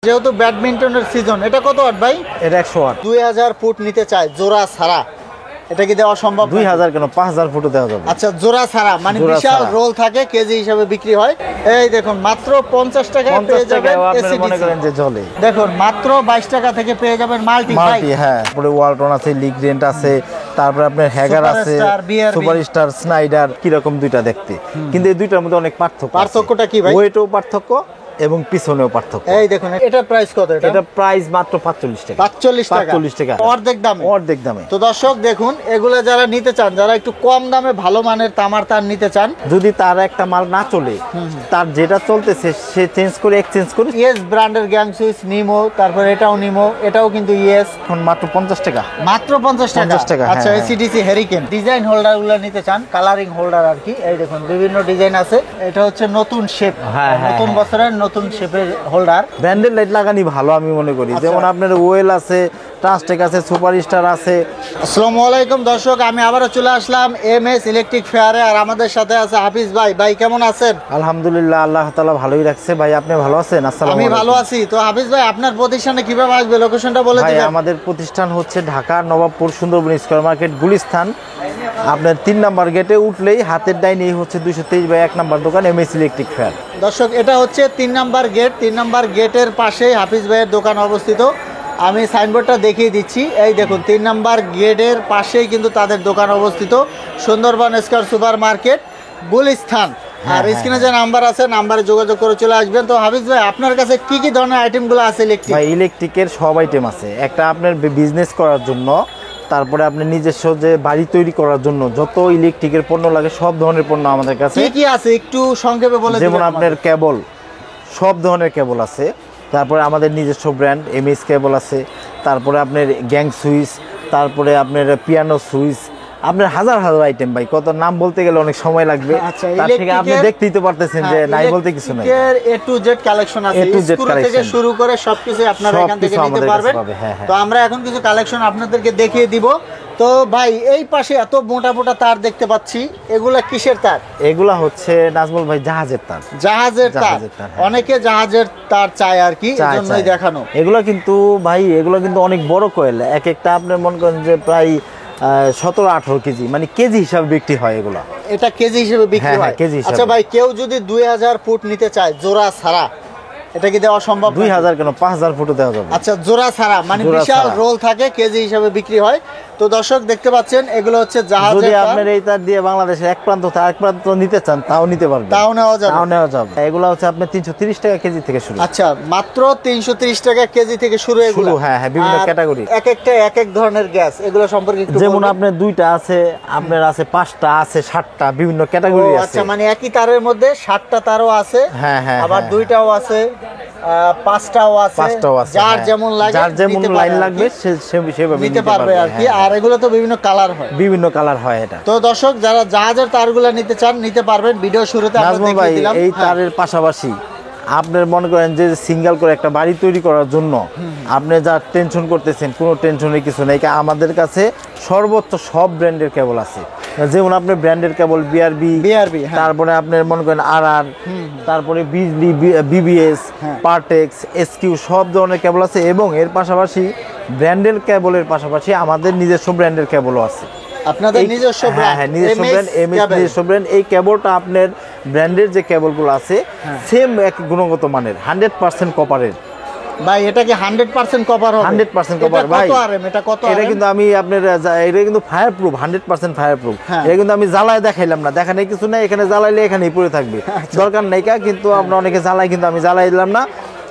যেহেতু ব্যাডমিন্টনের সিজন, এটা কত ওয়াট ভাই? এটা 100 ওয়াট। 2000 ফুট নিতে চায় জোড়া ছাড়া, এটা কি দেওয়া সম্ভব? 2000 কেন, 5000 ফুটও দেওয়া যাবে। আচ্ছা, জোড়া ছাড়া মানে জোড়া বিশাল ছাড়া। রোল থাকে, কেজি হিসাবে বিক্রি হয়। এই দেখুন মাত্র 50 টাকায় পেয়ে 50 যাবেন টাকায় আপনারা মনে ACDC। করেন যে জ্বলে। দেখুন মাত্র 22 টাকা থেকে পেয়ে যাবেন মাল্টি ভাই। মাল্টি, হ্যাঁ। তারপরে ওয়ালটন আছে, লিগ্রেন্ট আছে, তারপরে আপনার হ্যাগার আছে, সুপারস্টার, BRB। সুপারস্টার, স্নাইডার, কি রকম দুইটা দেখতে, কিন্তু এই দুইটার মধ্যে অনেক পার্থক্য আছে। পার্থক্যটা কি ভাই? ওয়েটও পার্থক্য এবং পিছনেও পার্থক্য। এই দেখুন এটা প্রাইস কত? এটা প্রাইস মাত্র 45 টাকা। 45 টাকা, অর্ধেক দামে। অর্ধেক দামে। তো দর্শক দেখুন, এগুলো যারা নিতে চান, যারা একটু কম দামে ভালো মানের তামার তার নিতে চান, যদি তার একটা মাল না চলে, তার যেটা চলতেছে সে চেঞ্জ করে এক্সচেঞ্জ করে। ইয়েস ব্র্যান্ডের গ্যাং সুইচ নিমো, তারপর এটাও নিমো, এটাও কিন্তু ইয়েস। এখন মাত্র 50 টাকা। মাত্র 50 টাকা। 50 টাকা, আচ্ছা, হ্যাঁ, ACDC হেরিকেন ডিজাইন হোল্ডার গুলো নিতে চান, কালারিং হোল্ডার আর কি। এই দেখুন বিভিন্ন ডিজাইন আছে। এটা হচ্ছে নতুন শেপ, হ্যাঁ, নতুন হ্যাঁ। বছরের নতুন শেপের হোল্ডার। ব্র্যান্ডেড লাইট লাগানি ভালো আমি মনে করি। আচ্ছা। যেমন আপনার ওয়েল আছে, ট্রান্সটেক আছে, সুপারস্টার আছে। আসসালামু আলাইকুম দর্শক, আমি আবারও চলে আসলাম MS ইলেকট্রিক ফেয়ারে, আর আমাদের সাথে আছে হাফিজ ভাই। ভাই কেমন আছেন? আলহামদুলিল্লাহ, আল্লাহ তাআলা ভালোই রাখছে। ভাই আপনি ভালো আছেন? আসসালামু আমি আলাইকুম। ভালো আছি। তো হাফিজ ভাই, আপনার প্রতিষ্ঠানে কিভাবে আসবে, লোকেশনটা বলে ভাই দিবেন। আমাদের প্রতিষ্ঠান হচ্ছে ঢাকা নবাবপুর সুন্দরবন স্কয়ার মার্কেট গুলিস্তান। আপনার 3 নাম্বার গেটে উঠলেই হাতের ডাইনেই হচ্ছে 223/1 নাম্বার দোকান MS ইলেকট্রিক ফেয়ার। দর্শক এটা হচ্ছে 3 নাম্বার গেট। 3 নাম্বার গেটের পাশেই হাফিজ ভাইয়ের দোকান অবস্থিত। আমি সাইনবোর্ডটা দেখিয়ে দিচ্ছি। এই দেখুন 3 নাম্বার গেটের পাশেই কিন্তু তাদের দোকান অবস্থিত, Sundarban square super market Gulistan. আর স্ক্রিনে যে নাম্বার আছে, নাম্বারে যোগাযোগ করে চলে আসবেন। তো হাফিজ ভাই, আপনার কাছে কি কি ধরনের আইটেমগুলো আছে ইলেকট্রিক? ভাই ইলেকট্রিকের সব আইটেম আছে। একটা আপনার বিজনেস করার জন্য, তারপরে আপনি নিজস্ব যে বাড়ি তৈরি করার জন্য যত ইলেকট্রিকের পণ্য লাগে সব ধরনের পণ্য আমাদের কাছে। কি কি আছে একটু সংক্ষেপে বলে দিবেন। যেমন আপনার কেবল, সব ধরনের কেবল আছে। তারপরে আমাদের নিজস্ব ব্র্যান্ড MS কেবল আছে। তারপরে আপনার গ্যাং সুইচ, তারপরে আপনার পিয়ানো সুইচ, আপনার হাজার হাজার আইটেম। ভাই কত নাম বলতে গেলে অনেক সময় লাগবে। আচ্ছা, তার থেকে আপনি দেখতেই তো পারতেছেন যে নাই বলতে কিছু নাই। ইলেকট্রিকের A to Z কালেকশন আছে, A to Z স্ক্রু থেকে কালেকশন। শুরু করে সবকিছু আপনারা এখান থেকে সবকিছু নিতে আমাদের পারবেন। কাছে পাবে, হ্যাঁ, হ্যাঁ। তো আমরা এখন কিছু কালেকশন আপনাদেরকে দেখিয়ে দিব। তো ভাই এই পাশে এত মোটা মোটা তার দেখতে পাচ্ছি, এগুলা কিসের তার? এগুলা হচ্ছে নাজমুল ভাই জাহাজের তার। জাহাজের তার। জাহাজের তার, হ্যাঁ। অনেকে জাহাজের তার চায় আর কি, এজন্যই দেখানো। এগুলো কিন্তু ভাই, এগুলো কিন্তু অনেক বড় কয়েল। এক একটা আপনার মনে করেন যে প্রায় 17-18 কেজি, মানে কেজি হিসাবে বিক্রি হয় এগুলা। এটা কেজি হিসেবে বিক্রি হ্যাঁ, হয়। কেজি হিসেবে। আচ্ছা ভাই, কেউ যদি 2000 ফুট নিতে চায় জোড়া ছাড়া, এটা কি দেওয়া সম্ভব? 2000 কেন, 5000 ফুটও দেওয়া যাবে। আচ্ছা, জোড়া ছাড়া মানে জোড়া বিশাল ছাড়া। রোল থাকে, কেজি হিসাবে বিক্রি হয়। তো দর্শক দেখতে পাচ্ছেন, এগুলো হচ্ছে যদি জাহাজের তার। আপনার এই তার দিয়ে বাংলাদেশের এক প্রান্ত থেকে আরেক প্রান্ত নিতে চান, তাও নিতে পারবেন। তাও নেওয়া যাবে। তাও নেওয়া যাবে। এগুলো হচ্ছে আপনার 330 টাকা কেজি থেকে শুরু। আচ্ছা, মাত্র 330 টাকা কেজি থেকে শুরু এগুলো। শুরু, হ্যাঁ, হ্যাঁ, বিভিন্ন আর ক্যাটাগরি। এক একটা এক এক ধরনের গ্যাস, এগুলো সম্পর্কে একটু যেমন বলবেন? আপনার 2টা আছে, আপনার আছে 5টা আছে, 7টা, বিভিন্ন ক্যাটাগরি ও, আছে। আচ্ছা, মানে একই তারের মধ্যে 7টা তারও আছে। হ্যাঁ, হ্যাঁ, আবার হ্যাঁ। 2টাও আছে, 5টাও আছে। 5টাও আছে, যার হ্যাঁ। যেমন লাগে, যার যেমন নিতে পারে লাইন আর কি। লাগবে সেভাবে নিতে পারবে আর কি। হ্যাঁ। আর এগুলো তো বিভিন্ন কালার হয়, বিভিন্ন কালার হয় এটা। তো দর্শক যারা জাহাজের তারগুলো নিতে চান নিতে পারবেন। ভিডিও শুরুতে আমরা নাজমুল ভাই, দেখিয়ে দিলাম। এই হ্যাঁ। তারের পাশাপাশি আপনার মনে করেন যে সিঙ্গেল করে একটা বাড়ি তৈরি করার জন্য আপনি যা টেনশন করতেছেন, কোনো টেনশনের কিছু নেই। আমাদের কাছে সর্বোচ্চ সব ব্র্যান্ডের কেবল আছে। যেমন আপনার ব্র্যান্ডের কেবল BRB, হ্যাঁ। তারপরে আপনার মনে করেন RR, তারপরে বিজলি, BBS, হ্যাঁ। পার্টেক্স, SQ, সব ধরনের কেবল আছে। এবং এর পাশাপাশি ব্র্যান্ডের কেবলের পাশাপাশি আমাদের নিজস্ব ব্র্যান্ডের কেবলও আছে। আপনাদের নিজস্ব হ্যাঁ, ব্র্যান্ড, হ্যাঁ, নিজস্ব ব্র্যান্ড MS কেবল। নিজস্ব ব্র্যান্ড। এই কেবলটা আপনার ব্র্যান্ডের যে কেবলগুলো আছে সেম এক গুণগত মানের, 100% কপারের। ভাই এটা কি 100% কভার হবে? 100% কভার ভাই। কত আরএম? এটা কত এটা আরএম? কিন্তু আমি আপনার এটা কিন্তু ফায়ার প্রুফ, 100% ফায়ার প্রুফ। হ্যাঁ। এটা কিন্তু আমি জ্বালায় দেখাইলাম না, দেখানে কিছু নাই। এখানে জ্বালাইলে এখানেই পড়ে থাকবে, দরকার নাই কা। কিন্তু আপনার অনেকে জ্বালায়, কিন্তু আমি জ্বালাই দিলাম না।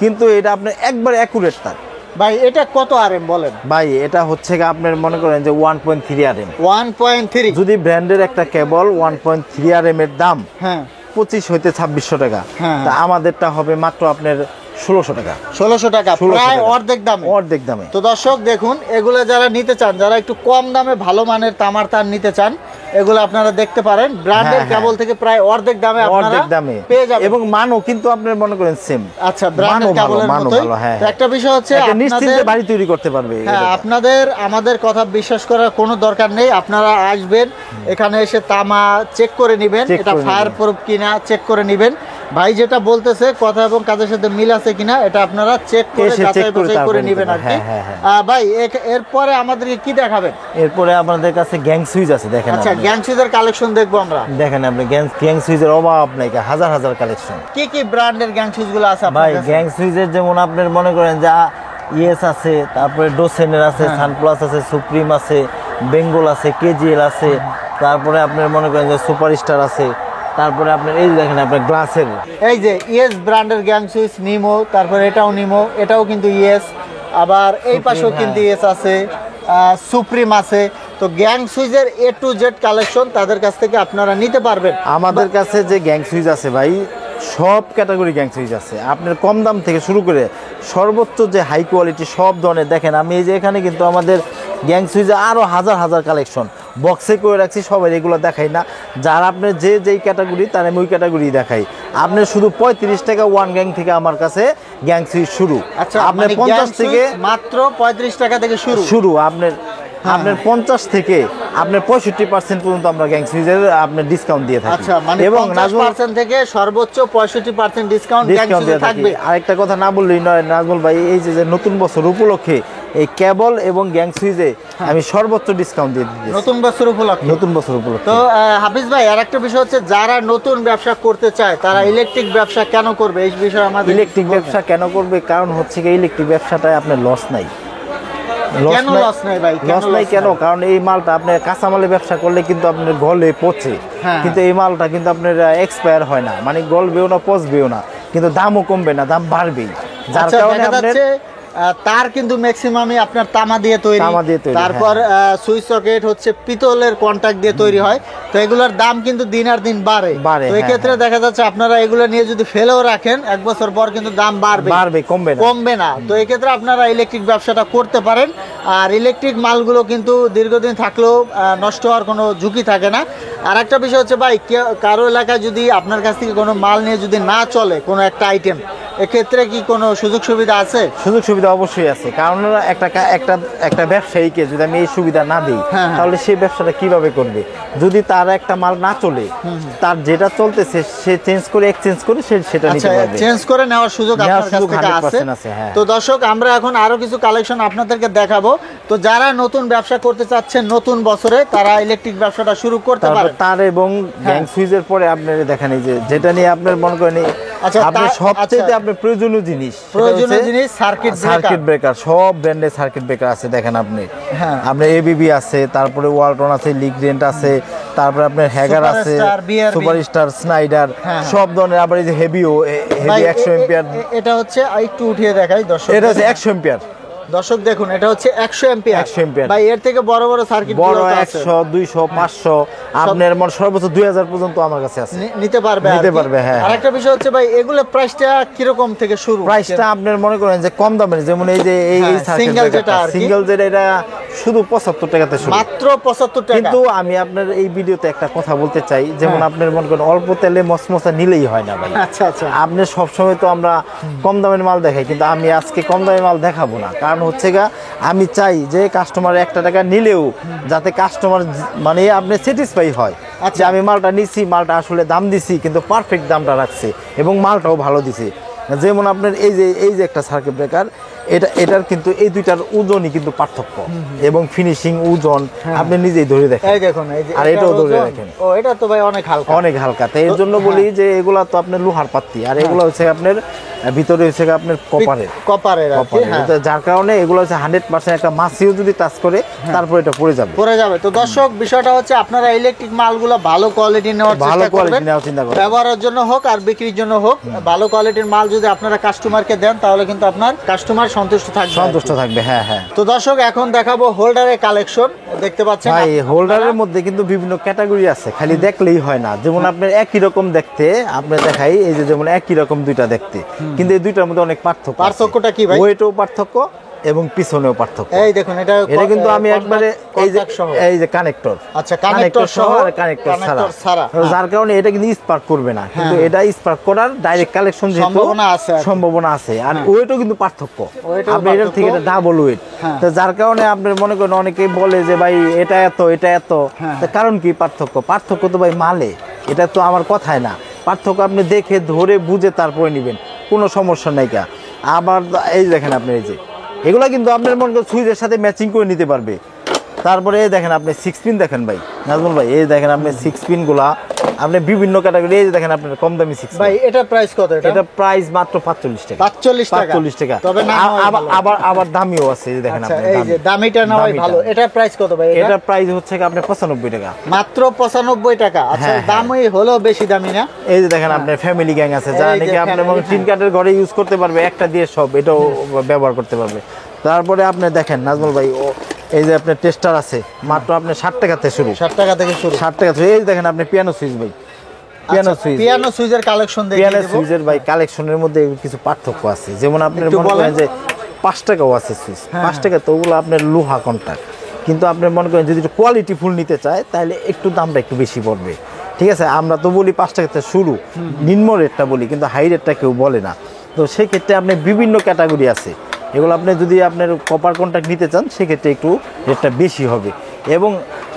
কিন্তু এটা আপনার একবার অ্যাকুরেট তার। ভাই এটা কত আরএম বলেন? ভাই এটা হচ্ছে কি আপনার মনে করেন যে 1.3 RM। 1.3। যদি ব্র্যান্ডের একটা কেবল 1.3 RM এর দাম হ্যাঁ, 25 হইতে 2600 টাকা, হ্যাঁ। তা আমাদেরটা হবে মাত্র আপনার 1600 টাকা। 1600 টাকা, 1600 প্রায় টাকা। অর্ধেক দামে। অর্ধেক দামে। তো দর্শক দেখুন, এগুলো যারা নিতে চান, যারা একটু কম দামে ভালো মানের তামার তার নিতে চান, এগুলো আপনারা দেখতে পারেন। ব্র্যান্ডের হ্যাঁ, কেবল থেকে প্রায় অর্ধেক দামে আপনারা অর্ধেক দামে পেয়ে যাবেন। এবং মানও কিন্তু আপনার মনে করেন সেম। আচ্ছা, ব্র্যান্ডের কেবলের মতোই। হ্যাঁ, তো একটা বিষয় হচ্ছে একটা নিশ্চিন্তে আপনাদের, বাড়ি তৈরি করতে পারবে। হ্যাঁ, আপনাদের আমাদের কথা বিশ্বাস করার কোনো দরকার নেই। আপনারা আসবেন, এখানে এসে তামা চেক করে নেবেন, চেক এটা করে ফায়ার নেবেন। প্রুফ কিনা চেক করে নেবেন। ভাই যেটা বলতেছে কথা এবং কাজের সাথে মিল আছে কিনা এটা আপনারা চেক করে এসে check যাচাই করে বাছাই করে তারপরে নেবেন আর কি। হ্যাঁ, হ্যাঁ, হ্যাঁ। ভাই এরপরে আমাদেরকে কি দেখাবেন? এরপরে আপনাদের কাছে গ্যাং সুইচ আছে, দেখেন আচ্ছা, আপনি। গ্যাং সুইচের কালেকশন দেখবো আমরা। দেখেন আপনি গ্যাং সুইচের অভাব নাই, হাজার হাজার কালেকশন। কি কি ব্র্যান্ডের গ্যাং সুইচ গুলো আছে আপনার ভাই কাছে? গ্যাং সুইচের যেমন আপনার মনে করেন যে ইয়েস আছে, তারপরে ডোসেনের আছে, হ্যাঁ। সানপ্লাস আছে, সুপ্রিম আছে, বেঙ্গল আছে, কেজিএল আছে, তারপরে আপনার মনে করেন যে সুপারস্টার আছে, তারপরে আপনার এই যে দেখেন আপনার গ্লাসের। এই যে ইয়েস ব্র্যান্ডের গ্যাং সুইচ নিমো, তারপরে এটাও নিমো, এটাও কিন্তু ইয়েস, আবার এই পাশেও কিন্তু ইয়েস আছে, সুপ্রিম আছে। তো গ্যাং সুইচের এ টু জেড কালেকশন তাদের কাছ থেকে আপনারা নিতে পারবেন। আমাদের কাছে যে গ্যাং সুইচ আছে ভাই, সব ক্যাটাগরি গ্যাং সুইচ আছে, আপনার কম দাম থেকে শুরু করে সর্বোচ্চ যে হাই কোয়ালিটি সব ধরনের। দেখেন আমি এই যে এখানে কিন্তু আমাদের গ্যাং সুইচে আরও হাজার হাজার কালেকশন বক্সে করে রাখছি, সবাই এগুলো দেখাই না। যার আপনার যেই ক্যাটাগরি তার আমি ওই ক্যাটাগরি দেখাই। আপনার শুধু 35 টাকা ওয়ান গ্যাং থেকে আমার কাছে গ্যাং সুইচ শুরু। আচ্ছা, আপনার মানে 50 গ্যাং থেকে সুইচ মাত্র 35 টাকা থেকে শুরু। আপনার 50 থেকে আপনার 65% পর্যন্ত আমরা গ্যাং সুইচের আপনার ডিসকাউন্ট দিয়ে থাকি। আচ্ছা, মানে এবং 50% থেকে সর্বোচ্চ 65% ডিসকাউন্ট গ্যাং ডিসকাউন্ট সুইচে দিয়ে থাকি। থাকবে। আরেকটা কথা না বললেই নয় নাজমুল ভাই, এই যে নতুন বছর উপলক্ষে এই কেবল এবং গ্যাং সুইচে আমি সর্বোচ্চ ডিসকাউন্ট দিয়ে দিচ্ছি নতুন বছর উপলক্ষে। নতুন বছর উপলক্ষে। তো হাফিজ ভাই, আরেকটা বিষয় হচ্ছে যারা নতুন ব্যবসা করতে চায় তারা ইলেকট্রিক ব্যবসা কেন করবে, এই বিষয়ে আমাদের ইলেকট্রিক ব্যবসা কেন করবে? কারণ হচ্ছে কি, ইলেকট্রিক ব্যবসাটায় আপনার লস নাই। কেন লস নাই ভাই? লস নাই কেন? কারণ এই মালটা আপনার কাঁচামালের ব্যবসা করলে কিন্তু আপনার গলে পচে, হ্যাঁ। কিন্তু এই মালটা কিন্তু আপনার এক্সপায়ার হয় না, মানে গলবেও না পচবেও না, কিন্তু দামও কমবে না, দাম বাড়বেই। যার আচ্ছা, কারণে দেখা আপনার যাচ্ছে তার কিন্তু ম্যাক্সিমামই আপনার তামা দিয়ে তৈরি। তারপর সুইচ সকেট হচ্ছে পিতলের কন্টাক্ট দিয়ে তৈরি হয়। তো এগুলোর দাম কিন্তু দিন আর দিন বাড়ে। তো এই ক্ষেত্রে দেখা যাচ্ছে আপনারা এগুলো নিয়ে যদি ফেলেও রাখেন 1 বছর পর কিন্তু দাম বাড়বে, কমবে না। তো এই ক্ষেত্রে আপনারা ইলেকট্রিক ব্যবসাটা করতে পারেন। আর ইলেকট্রিক মালগুলো কিন্তু দীর্ঘদিন থাকলেও নষ্ট হওয়ার কোনো ঝুঁকি থাকে না। আর একটা বিষয় হচ্ছে ভাই, কারো এলাকায় যদি আপনার কাছ থেকে কোনো মাল নিয়ে যদি না চলে কোনো একটা আইটেম, এক্ষেত্রে কি কোনো সুযোগ সুবিধা আছে? সুযোগ সুবিধা অবশ্যই আছে। কারণ একটা ব্যবসায়ীকে যদি আমি এই সুবিধা না দিই, তাহলে সেই ব্যবসাটা কিভাবে করবে? যদি তার একটা মাল না চলে, তার যেটা চলতেছে সে চেঞ্জ করে এক্সচেঞ্জ করে সেটা নিতে পারবে। চেঞ্জ করে নেওয়ার সুযোগ আপনার কাছ থেকে আছে। হ্যাঁ। তো দর্শক, আমরা এখন আরো কিছু কালেকশন আপনাদেরকে দেখাবো। তো যারা নতুন ব্যবসা করতে চাচ্ছেন নতুন বছরে, তারা ইলেকট্রিক ব্যবসাটা শুরু করতে পারেন। তার এবং গ্যাং সুইচের পরে আপনার দেখেন এই যে যেটা নিয়ে আপনার মনে করেন আপনার সবচেয়ে আপনার প্রয়োজনীয় জিনিস সার্কিট ব্রেকার। সব ব্র্যান্ডের সার্কিট ব্রেকার আছে, দেখেন আপনি। আপনার এবিবি আছে, তারপরে ওয়ালটন আছে, লিগ্রেন্ট আছে, তারপরে আপনার হ্যাগার আছে, সুপারস্টার, স্নাইডার, সব ধরনের। আবার এই যে হেভি 100 এম্পিয়ার। এটা হচ্ছে একটু উঠিয়ে দেখাই দর্শক, এটা হচ্ছে 100 এম্পিয়ার। দর্শক দেখুন, এটা হচ্ছে 100 এম্পিয়ার। ভাই এর থেকে বড় বড় সার্কিট বড় 100, 200, 500 আপনার মানে সর্বোচ্চ 2000 পর্যন্ত আমার কাছে আছে, নিতে পারবে। হ্যাঁ। আর একটা বিষয় হচ্ছে ভাই, এগুলো প্রাইসটা কি রকম থেকে শুরু? প্রাইসটা আপনার মনে করেন যে কম দামের, যেমন এই যে এই সিঙ্গেল যেটা এটা শুধু 75 টাকাতে শুরু, মাত্র 75 টাকা। কিন্তু আমি আপনার এই ভিডিওতে একটা কথা বলতে চাই, যেমন আপনার মনে করেন অল্প তেলে মসমসা নিলেই হয় না ভাই। আচ্ছা আচ্ছা, আপনি সবসময় তো আমরা কম দামের মাল দেখাই, কিন্তু আমি আজকে কম দামের মাল দেখাবো না। কারণ হচ্ছে আমি চাই যে কাস্টমার 1 টাকা নিলেও যাতে কাস্টমার মানে আপনি স্যাটিসফাই হয় যে আমি মালটা নিছি, মালটা আসলে দাম দিছি কিন্তু পারফেক্ট দামটা রাখছে এবং মালটাও ভালো দিছে। যেমন আপনার এই যে একটা সার্কিট ব্রেকার, এটার কিন্তু এই দুইটার ওজনই কিন্তু পার্থক্য, এবং ফিনিশিং ওজন আপনি নিজেই ধরে দেখেন। এই দেখুন, এই যে আর এটাও ধরে দেখেন, ও এটা তো ভাই অনেক হালকা। তাই এর জন্য বলি যে এগুলা তো আপনার লোহার পাত্তি, আর এগুলো হচ্ছে আপনার ভিতরে হচ্ছে আপনার কপারের। যার কারণে এগুলো হচ্ছে 100% একটা মাছিও যদি টাচ করে তারপর এটা পড়ে যাবে। তো দর্শক, বিষয়টা হচ্ছে আপনারা ইলেকট্রিক মালগুলো ভালো কোয়ালিটি নেওয়ার চেষ্টা করবেন, ব্যবহারের জন্য হোক আর বিক্রির জন্য হোক। ভালো কোয়ালিটির মাল যদি আপনারা কাস্টমারকে দেন, তাহলে কিন্তু আপনার কাস্টমার সন্তুষ্ট থাকবে। হ্যাঁ হ্যাঁ। তো দর্শক, এখন দেখাবো হোল্ডারের কালেকশন। দেখতে পাচ্ছেন ভাই, হোল্ডারের মধ্যে কিন্তু বিভিন্ন ক্যাটাগরি আছে, খালি দেখলেই হয় না। যেমন আপনার একই রকম দেখতে, আপনি দেখাই এই যে যেমন একই রকম দুইটা দেখতে, কিন্তু এই দুইটার মধ্যে অনেক পার্থক্যটা কি ভাই? ওয়েটও পার্থক্য এবং পিছনেও পার্থক্য। এই দেখুন, এটা কিন্তু আমি একবারে এই যে কানেক্টর, আচ্ছা, কানেক্টর সহ আর কানেক্টর ছাড়া, যার কারণে এটা কিন্তু স্পার্ক করবে না, কিন্তু এটা স্পার্ক করার ডাইরেক্ট কালেকশন সম্ভাবনা আছে। আর ওয়েটও কিন্তু পার্থক্য, আপনি এটার থেকে এটা ডাবল ওয়েট। তো যার কারণে আপনার মনে করেন অনেকেই বলে যে ভাই এটা এত। কারণ কি পার্থক্য তো ভাই মালে, এটা তো আমার কথায় না। পার্থক্য আপনি দেখে ধরে বুঝে তারপরে নেবেন, কোনো সমস্যা নাই কা। আবার এই দেখেন আপনি এই যে এগুলা কিন্তু আপনার মনে করেন সুইচের সাথে ম্যাচিং করে নিতে পারবে। তারপরে এই দেখেন আপনি 6 পিন দেখেন ভাই নাজমুল ভাই, এই দেখেন আপনি 6 পিন গুলা আপনি বিভিন্ন ক্যাটাগরি, এই যে দেখেন আপনার কম দামি 6 ভাই এটার প্রাইস কত? এটা প্রাইস মাত্র 45 টাকা। 45 টাকা। তবে না আবার দামিও আছে, এই যে দেখেন আচ্ছা, আপনি এই যে দামিটা না ভাই ভালো। এটার প্রাইস কত ভাই? এটা প্রাইস হচ্ছে কি আপনার 95 টাকা, মাত্র 95 টাকা। আচ্ছা, হ্যাঁ, দামই হলো বেশি দামি না। এই যে দেখেন আপনার ফ্যামিলি গ্যাং আছে, যারা নাকি আপনার তিন কাঠের ঘরে ইউজ করতে পারবে, একটা দিয়ে সব এটাও ব্যবহার করতে পারবে। তারপরে আপনি দেখেন নাজমুল ভাই, এই যে আপনার টেস্টার আছে মাত্র আপনার 60 টাকা থেকে শুরু। 60 টাকা থেকে শুরু। 60 টাকা থেকে। এই যে দেখেন আপনি পিয়ানো সুইচ ভাই, পিয়ানো সুইচ, পিয়ানো সুইচের কালেকশন দেখিয়ে পিয়ানো দেব। সুইচের ভাই কালেকশনের মধ্যে কিছু পার্থক্য আছে। যেমন আপনি মনে করেন যে 5 টাকাও আছে সুইচ, 5 টাকা তো ওগুলো আপনার লোহা কন্টাক্ট, কিন্তু আপনি মনে করেন যদি কোয়ালিটি ফুল নিতে চায় তাহলে একটু দামটা একটু বেশি পড়বে। ঠিক আছে, আমরা তো বলি 5 টাকা থেকে শুরু, নিম্ন রেটটা বলি, কিন্তু হাই রেটটা কেউ বলে না। তো সেক্ষেত্রে আপনি বিভিন্ন ক্যাটাগরি আছে, এগুলো আপনি যদি আপনার কপার কন্ট্যাক্ট নিতে চান সেক্ষেত্রে একটু রেটটা বেশি হবে। এবং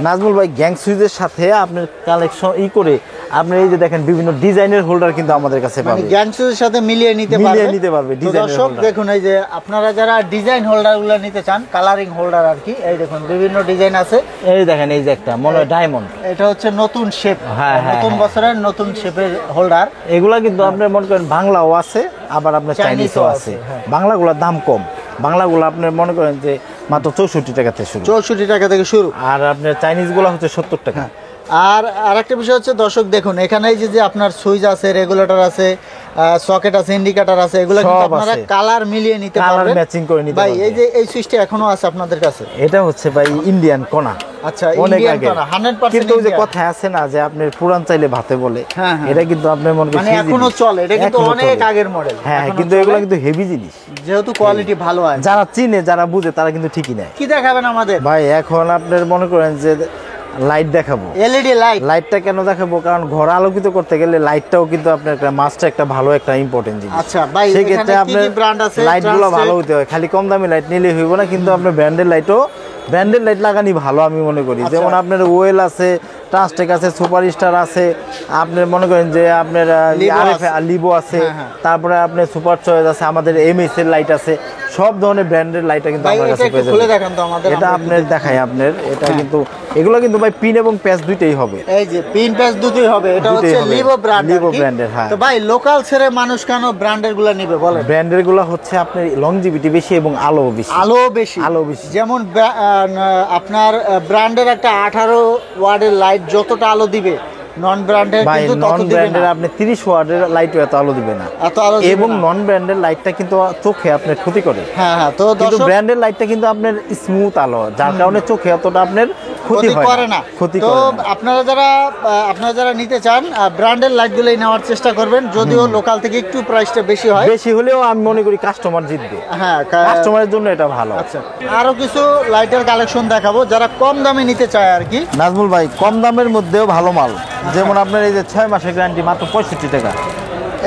নাজমুল ভাই গ্যাং সুইচের সাথে আপনার কালেকশন করে আপনি এই যে দেখেন বিভিন্ন ডিজাইনের হোল্ডার কিন্তু আমাদের কাছে মানে পাবেন, গ্যাং সুইচের সাথে মিলিয়ে নিতে পারবে। ডিজাইনের দর্শক দেখুন, এই যে আপনারা যারা ডিজাইন হোল্ডারগুলো নিতে চান, কালারিং হোল্ডার আর কি, এই দেখুন বিভিন্ন ডিজাইন আছে। এই দেখেন এই যে একটা মনে হয় ডায়মন্ড, এটা হচ্ছে নতুন শেপ, হ্যাঁ, নতুন বছরের নতুন শেপের হোল্ডার। এগুলা কিন্তু আপনার মনে করেন বাংলাও আছে, আবার আপনার চাইনিজও আছে। বাংলাগুলোর দাম কম, বাংলাগুলো আপনার মনে করেন যে মাত্র 64 টাকা থেকে শুরু। 64 টাকা থেকে শুরু। আর আপনার চাইনিজগুলো হচ্ছে 70 টাকা। আর আরেকটা বিষয় হচ্ছে দর্শক দেখুন, এখানে এই যে আপনার সুইচ আছে, রেগুলেটর আছে, সকেট আছে, ইন্ডিকেটর আছে, এগুলো কিন্তু আপনারা কালার মিলিয়ে নিতে পারবেন, কালার ম্যাচিং করে নিতে ভাই। পারবেন। এই যে এই সুইচটা এখনো আছে আপনাদের কাছে? এটা হচ্ছে ভাই ইন্ডিয়ান কোনা। আচ্ছা, অনেক ইন্ডিয়ান আগে, কোনা 100% কিন্তু ওই যে ইন্ডিয়ান। কথা আছে না যে আপনার পুরান চাইলে ভাতে বলে, হ্যাঁ, হ্যাঁ। এটা কিন্তু আপনার মনে মানে এখনো চলে, এটা কিন্তু অনেক আগের মডেল। হ্যাঁ, কিন্তু এগুলো কিন্তু হেভি জিনিস, যেহেতু কোয়ালিটি ভালো আছে, যারা চিনে যারা বুঝে তারা কিন্তু ঠিকই নেয়। কি দেখাবেন আমাদের ভাই এখন আপনার মনে করেন যে লাইট দেখাবো। LED light. লাইটটা কেন দেখাবো, কারণ ঘর আলোকিত করতে গেলে লাইটটাও কিন্তু আপনার একটা মাস্টার, একটা ভালো একটা ইম্পর্টেন্ট জিনিস। আচ্ছা ভাই, সেক্ষেত্রে এখানে কি আপনার কি ব্র্যান্ড আছে? লাইটগুলো ভালো হতে হয়, খালি কম দামি লাইট নিলেই হইব না, কিন্তু আপনার ব্র্যান্ডের লাইট লাগানি ভালো আমি মনে করি। যেমন আপনার ওয়েল আছে, ট্রান্সটেক আছে, সুপারস্টার আছে, আপনার মনে করেন যে আপনার লিবো আছে, তারপরে আপনার সুপার চয়েস আছে, আমাদের এমএস এর লাইট আছে, সব ধরনের ব্র্যান্ডের লাইট কিন্তু আমার কাছে পেয়ে যাবেন। খুলে দেখান তো আমাদের। এটা আপনার দেখাই আপনার, এটা কিন্তু এগুলো কিন্তু ভাই পিন এবং প্যাচ দুইটাই হবে। এই যে পিন প্যাচ দুটোই হবে। এটা হচ্ছে লিবো ব্র্যান্ড, লিবো ব্র্যান্ডের। হ্যাঁ, তো ভাই লোকাল ছেড়ে মানুষ কেন ব্র্যান্ডের গুলো নেবে বলেন? ব্র্যান্ডের গুলো হচ্ছে আপনার লংজিভিটি বেশি এবং আলো বেশি। আলো বেশি। যেমন আপনার ব্র্যান্ডের একটা 18 ওয়াটের লাইট যতটা আলো দিবে, নন ব্র্যান্ডের কিন্তু তত দিবে না। আপনি 30 ওয়াটের লাইটও এত আলো দিবে না, এবং নন ব্র্যান্ডের লাইটটা কিন্তু চোখে আপনার ক্ষতি করে। হ্যাঁ হ্যাঁ, তো কিন্তু ব্র্যান্ডের লাইটটা কিন্তু আপনার স্মুথ আলো, যার কারণে চোখে অতটা আপনার ক্ষতি করে না। তো আপনারা যারা নিতে চান ব্র্যান্ডের লাইটগুলোই নেওয়ার চেষ্টা করবেন, যদিও লোকাল থেকে একটু প্রাইসটা বেশি হয়। বেশি হলেও আমি মনে করি কাস্টমার জিতবে। হ্যাঁ, কাস্টমারের জন্য এটা ভালো। আচ্ছা, আরো কিছু লাইটের কালেকশন দেখাবো যারা কম দামে নিতে চায় আর কি। নাজমুল ভাই কম দামের মধ্যেও ভালো মাল, যেমন আপনার এই যে 6 মাসের গ্যারান্টি মাত্র 65 টাকা।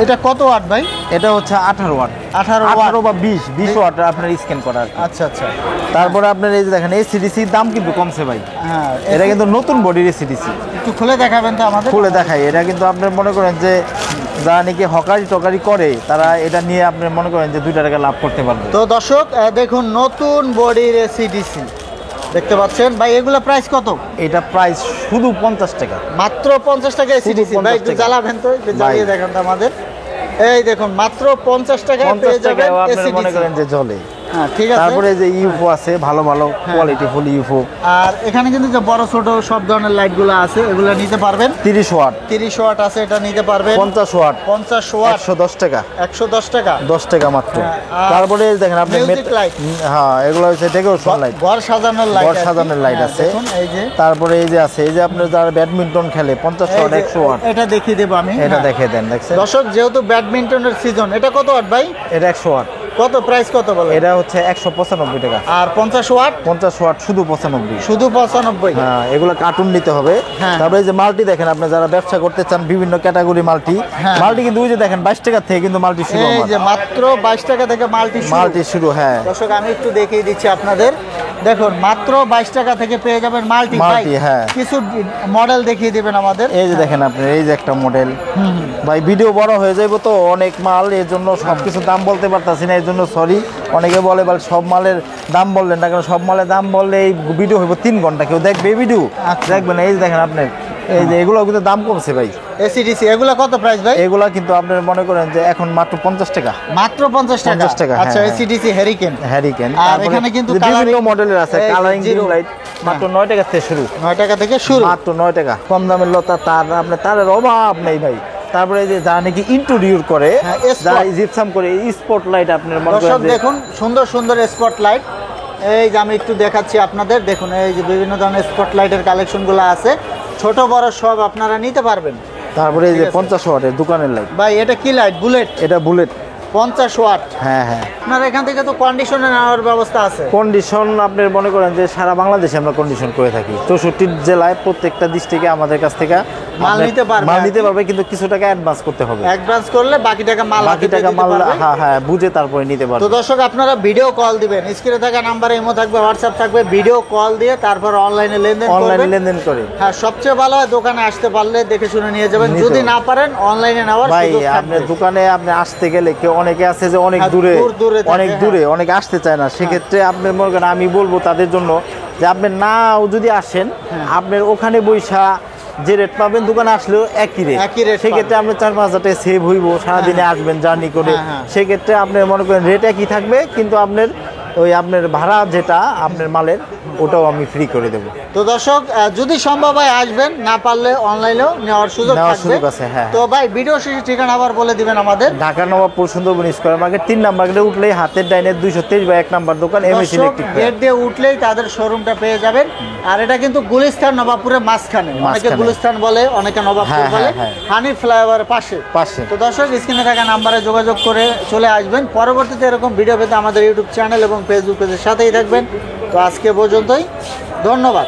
এটা কত ওয়াট ভাই? এটা হচ্ছে 18 ওয়াট। 18 বা 20 ওয়াট আপনার স্ক্যান করা। আচ্ছা আচ্ছা। তারপরে আপনার এই যে দেখেন এসিডিসির দাম কিন্তু কমছে ভাই। হ্যাঁ, এটা কিন্তু নতুন বডির এসিডিসি। একটু খুলে দেখাবেন তো আমাদের? খুলে দেখাই। এটা কিন্তু আপনার মনে করেন যে যারা নাকি টকারি করে, তারা এটা নিয়ে আপনি মনে করেন যে 2 টাকা লাভ করতে পারবে। তো দর্শক দেখুন, নতুন বডির এসিডিসি দেখতে পাচ্ছেন ভাই। এগুলো প্রাইস কত? এটা প্রাইস শুধু 50 টাকা, মাত্র 50 টাকা এসিডিসি। ভাই একটু জ্বালাবেন তো, একটু জ্বালিয়ে দেখান তো আমাদের। এই দেখুন, মাত্র 50 টাকায় পেয়ে যাবেন এসিডিসি, মনে করেন যে জ্বলে। হ্যাঁ, ঠিক আছে। তারপরে যে ইউফো আছে, ভালো কোয়ালিটি ফুল ইউফো। আর এখানে কিন্তু যে বড় ছোট সব ধরনের লাইটগুলো আছে, এগুলো নিতে পারবেন। 30 ওয়াট আছে, এটা নিতে পারবেন। 50 ওয়াট 110 টাকা। 110 টাকা, 10 টাকা মাত্র। তারপরে দেখেন আপনি হ্যাঁ, এগুলো হচ্ছে ডেকোরেশন লাইট, ঘর সাজানোর লাইট আছে। এই যে তারপরে এই যে আছে, এই যে আপনার যারা ব্যাডমিন্টন খেলে 50 ওয়াট 100 ওয়াট। এটা দেখিয়ে দেব আমি, এটা দেখিয়ে দেন। দেখছেন দর্শক, যেহেতু ব্যাডমিন্টনের সিজন। এটা কত ওয়াট ভাই? এটা 100 ওয়াট। কত প্রাইস কত বলে? এটা হচ্ছে 195 টাকা। আর 50 ওয়াট? 50 ওয়াট শুধু 95। শুধু 95। হ্যাঁ, এগুলো কার্টুন নিতে হবে। হ্যাঁ। তারপরে এই যে মাল্টি দেখেন, আপনি যারা ব্যবসা করতে চান বিভিন্ন ক্যাটাগরি মাল্টি, হ্যাঁ। মাল্টি কিন্তু ওই যে দেখেন 22 টাকা থেকে কিন্তু মাল্টি শুরু। এই যে মাত্র 22 টাকা থেকে মাল্টি শুরু। হ্যাঁ দর্শক, আমি একটু দেখিয়ে দিচ্ছি আপনাদের। দেখুন মাত্র 22 টাকা থেকে পেয়ে যাবেন মাল্টি। মাল্টি, হ্যাঁ। কিছু মডেল দেখিয়ে দিবেন আমাদের। এই যে দেখেন আপনি, এই যে একটা মডেল। ভাই ভিডিও বড় হয়ে যাবে তো, অনেক মাল, এর জন্য সবকিছু দাম বলতে পারতাছি না, এর জন্য সরি। অনেকে বলে সব মালের দাম বললেন না, কারণ সব মালের দাম বললে এই ভিডিও হইব 3 ঘন্টা, কেউ দেখবে এই ভিডিও? দেখবেন। এই যে দেখেন আপনি, এই যে এগুলো কিন্তু দাম কমছে ভাই। এসিডিসি এগুলা কত প্রাইস ভাই? এগুলা কিন্তু আপনার মনে করেন যে এখন মাত্র 50 টাকা। মাত্র 50 টাকা? 50 টাকা। আচ্ছা, এসিডিসি হ্যারিকেন। আর এখানে কিন্তু বিভিন্ন মডেলের আছে, কালারিং লাইট মাত্র 9 টাকা থেকে শুরু। 9 টাকা থেকে শুরু, মাত্র 9 টাকা। কম দামের লতা তার, আপনার তারের অভাব নেই ভাই। তারপরে যে যারা নাকি ইন্ট্রোডিউস করে, যারা জিপসাম করে, স্পট লাইট আপনার মনে করেন যে দেখুন সুন্দর সুন্দর স্পট লাইট। এই যে আমি একটু দেখাচ্ছি আপনাদের, দেখুন এই যে বিভিন্ন ধরনের স্পট লাইটের কালেকশনগুলো আছে, ছোট বড় সব আপনারা নিতে পারবেন। তারপরে এই যে 50 ওয়াটের দোকানের লাইট। ভাই এটা কি লাইট? বুলেট? এটা বুলেট 50 ওয়াট। হ্যাঁ হ্যাঁ। আপনার এখান থেকে তো কন্ডিশনে নেওয়ার ব্যবস্থা আছে? কন্ডিশন আপনার মনে করেন যে সারা বাংলাদেশে আমরা কন্ডিশন করে থাকি। 64 জেলায় প্রত্যেকটা ডিস্ট্রিক্টে আমাদের কাছ থেকে মাল নিতে পারবে, কিন্তু কিছু টাকা অ্যাডভান্স করতে হবে। অ্যাডভান্স করলে বাকি টাকা মাল হ্যাঁ বুঝে তারপরে নিতে পারবে। তো দর্শক, আপনারা ভিডিও কল দিবেন, স্ক্রিনে থাকা নাম্বারে ইমো থাকবে, হোয়াটসঅ্যাপ থাকবে, ভিডিও কল দিয়ে তারপর অনলাইনে লেনদেন করে। হ্যাঁ, সবচেয়ে ভালো হয় দোকানে আসতে পারলে দেখে শুনে নিয়ে যাবেন, যদি না পারেন অনলাইনে নেওয়ার ভাই। সুযোগ থাকবে। আপনার দোকানে আপনি আসতে গেলে কেউ অনেকে আছে যে অনেক দূরে অনেক আসতে চায় না, সেক্ষেত্রে আপনি মনে করেন আমি বলবো তাদের জন্য যে আপনি নাও যদি আসেন, আপনার ওখানে বৈশা যে রেট পাবেন দোকানে আসলেও একই রেট। সেক্ষেত্রে আপনার 4-5 টাকা সেভ হইব, সারাদিনে আসবেন জার্নি করে। সেক্ষেত্রে আপনার মনে করেন রেট একই থাকবে, কিন্তু আপনার ওই আপনার ভাড়া যেটা আপনার মালের ওটাও আমি ফ্রি করে দেবো। তো দর্শক, যদি সম্ভব হয় আসবেন, না পারলে অনলাইনেও নেওয়ার সুযোগ আছে। হ্যাঁ। তো ভাই ভিডিও শেষে ঠিকানা আবার বলে দিবেন আমাদের। Dhaka Nawabpur Sundarban square market 3 number গেটে উঠলেই হাতের ডাইনে 223/1 নাম্বার দোকান এমএস ইলেকট্রিক। গেট দিয়ে উঠলেই তাদের শোরুমটা পেয়ে যাবেন। আর এটা কিন্তু গুলিস্তান নবাবপুরের মাঝখানে, অনেকে গুলিস্তান বলে, অনেকে নবাবপুর বলে, হানি ফ্লাইওভারের পাশে। তো দর্শক, স্ক্রিনে থাকা নাম্বারে যোগাযোগ করে চলে আসবেন। পরবর্তীতে এরকম ভিডিও পেতে আমাদের ইউটিউব চ্যানেল এবং ফেসবুক পেজের সাথেই থাকবেন। তো আজকে পর্যন্তই, ধন্যবাদ।